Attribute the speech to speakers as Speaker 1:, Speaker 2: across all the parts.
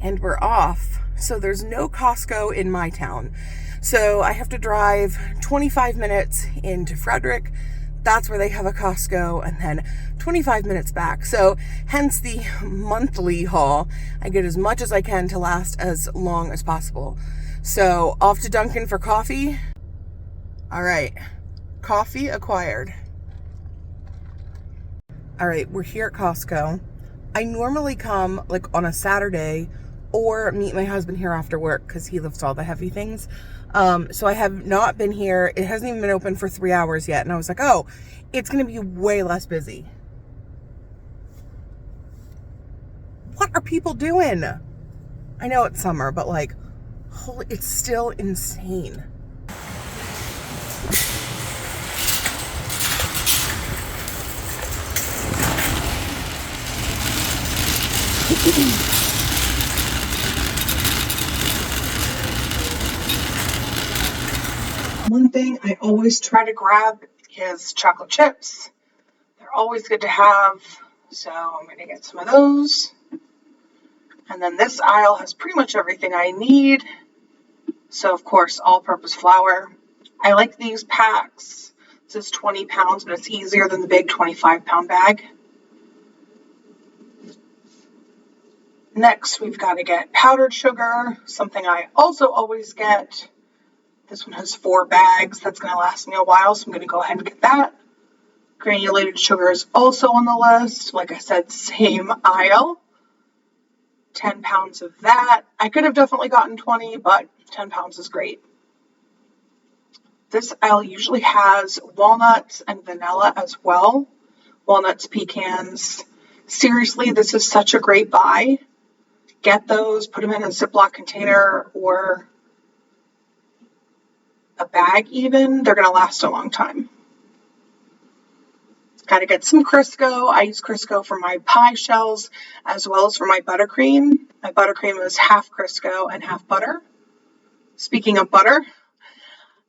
Speaker 1: and we're off. So there's no Costco in my town. So I have to drive 25 minutes into Frederick. That's where they have a Costco, and then 25 minutes back. So hence the monthly haul. I get as much as I can to last as long as possible. So off to Dunkin' for coffee. All right, coffee acquired. All right, we're here at Costco. I normally come like on a Saturday or meet my husband here after work because he lifts all the heavy things. So I have not been here. It hasn't even been open for 3 hours yet. And I was like, oh, it's going to be way less busy. What are people doing? I know it's summer, but like, holy, it's still insane. One thing I always try to grab is chocolate chips. They're always good to have, so I'm going to get some of those. And then this aisle has pretty much everything I need. So, of course, all-purpose flour. I like these packs. This is 20 pounds, but it's easier than the big 25-pound bag. Next, we've got to get powdered sugar, something I also always get. This one has 4 bags. That's going to last me a while, so I'm going to go ahead and get that. Granulated sugar is also on the list. Like I said, same aisle. 10 pounds of that. I could have definitely gotten 20, but 10 pounds is great. This aisle usually has walnuts and vanilla as well. Walnuts, pecans. Seriously, this is such a great buy. Get those, put them in a Ziploc container or a bag even. They're going to last a long time. Got to get some Crisco. I use Crisco for my pie shells as well as for my buttercream. My buttercream is half Crisco and half butter. Speaking of butter,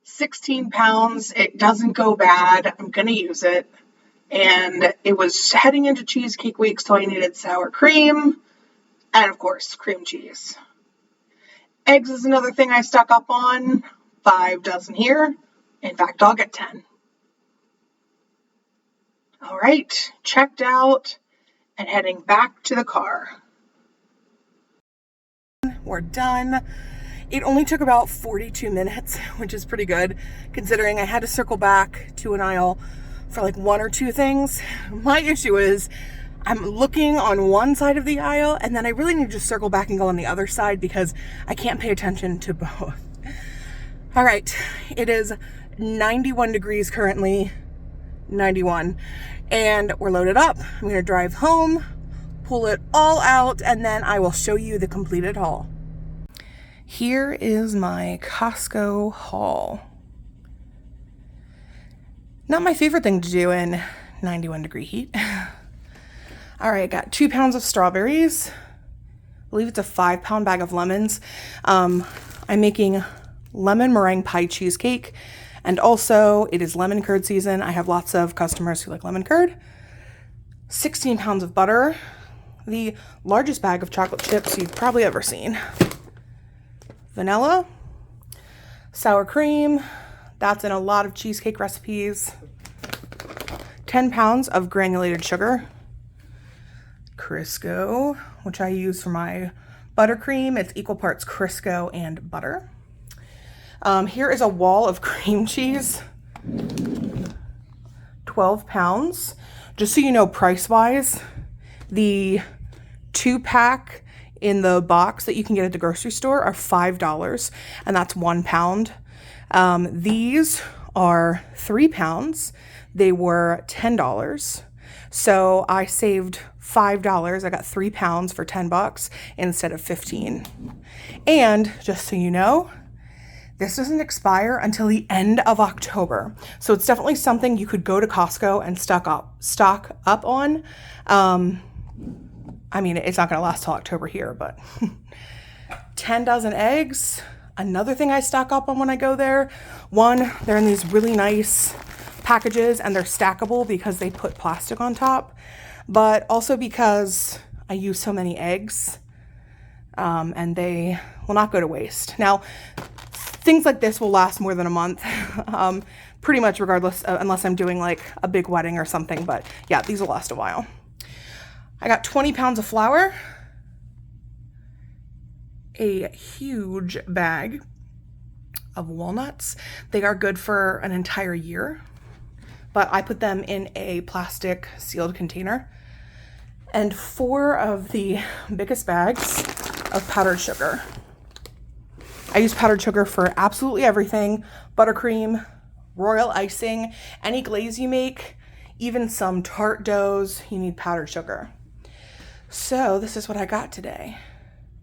Speaker 1: 16 pounds. It doesn't go bad. I'm going to use it. And it was heading into cheesecake week, so I needed sour cream and, of course, cream cheese. Eggs is another thing I stock up on. 5 dozen here. In fact, I'll get 10. All right, checked out and heading back to the car. We're done. It only took about 42 minutes, which is pretty good considering I had to circle back to an aisle for like 1 or 2 things. My issue is I'm looking on one side of the aisle and then I really need to just circle back and go on the other side because I can't pay attention to both. All right, it is 91 degrees currently, 91, and we're loaded up. I'm gonna drive home, pull it all out, and then I will show you the completed haul. Here is my Costco haul. Not my favorite thing to do in 91 degree heat. All right, I got 2 pounds of strawberries. I believe it's a 5-pound bag of lemons. I'm making lemon meringue pie cheesecake, and also it is lemon curd season. I have lots of customers who like lemon curd. 16 pounds of butter, the largest bag of chocolate chips you've probably ever seen. Vanilla, sour cream, that's in a lot of cheesecake recipes. 10 pounds of granulated sugar. Crisco, which I use for my buttercream. It's equal parts Crisco and butter. Here is a wall of cream cheese, 12 pounds. Just so you know, price-wise, the 2-pack in the box that you can get at the grocery store are $5, and that's 1 pound. These are 3 pounds. They were $10. So I saved $5. I got 3 pounds for $10 instead of 15. And just so you know, this doesn't expire until the end of October. So it's definitely something you could go to Costco and stock up on. I mean, it's not gonna last till October here, but 10 dozen eggs. Another thing I stock up on when I go there. One, they're in these really nice packages and they're stackable because they put plastic on top, but also because I use so many eggs and they will not go to waste. Now, things like this will last more than a month, pretty much regardless, unless I'm doing like a big wedding or something. But yeah, these will last a while. I got 20 pounds of flour, a huge bag of walnuts. They are good for an entire year, but I put them in a plastic sealed container, and 4 of the biggest bags of powdered sugar. I use powdered sugar for absolutely everything: buttercream, royal icing, any glaze you make, even some tart doughs, you need powdered sugar. So this is what I got today.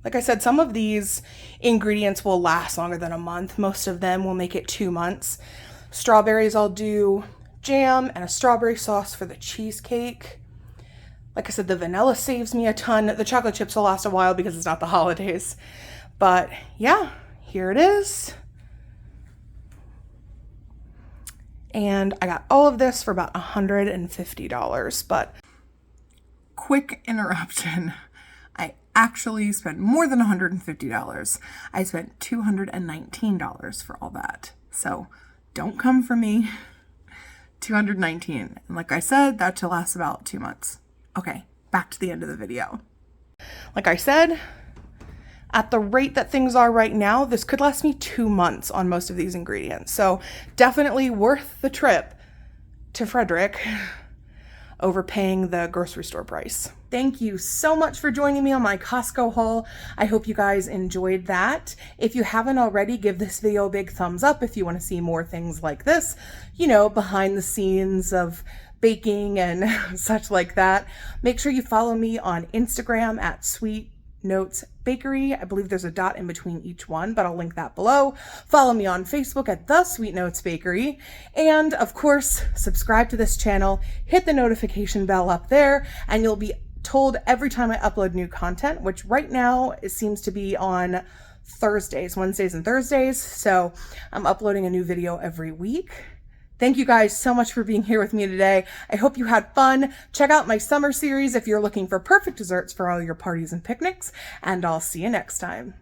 Speaker 1: Like I said, some of these ingredients will last longer than a month. Most of them will make it 2 months. Strawberries, I'll do jam and a strawberry sauce for the cheesecake. Like I said, the vanilla saves me a ton. The chocolate chips will last a while because it's not the holidays. But yeah, here it is. And I got all of this for about $150, but quick interruption. I actually spent more than $150. I spent $219 for all that. So don't come for me. $219. And like I said, that should last about 2 months. Okay, back to the end of the video. Like I said, at the rate that things are right now, this could last me 2 months on most of these ingredients. So definitely worth the trip to Frederick over paying the grocery store price. Thank you so much for joining me on my Costco haul. I hope you guys enjoyed that. If you haven't already, give this video a big thumbs up if you want to see more things like this, you know, behind the scenes of baking and such like that. Make sure you follow me on Instagram at Sweet Notes Bakery. I believe there's a dot in between each one, but I'll link that below. Follow me on Facebook at The Sweet Notes Bakery. And of course, subscribe to this channel, hit the notification bell up there, and you'll be told every time I upload new content, which right now it seems to be on Thursdays, Wednesdays and Thursdays. So I'm uploading a new video every week. Thank you guys so much for being here with me today. I hope you had fun. Check out my summer series if you're looking for perfect desserts for all your parties and picnics, and I'll see you next time.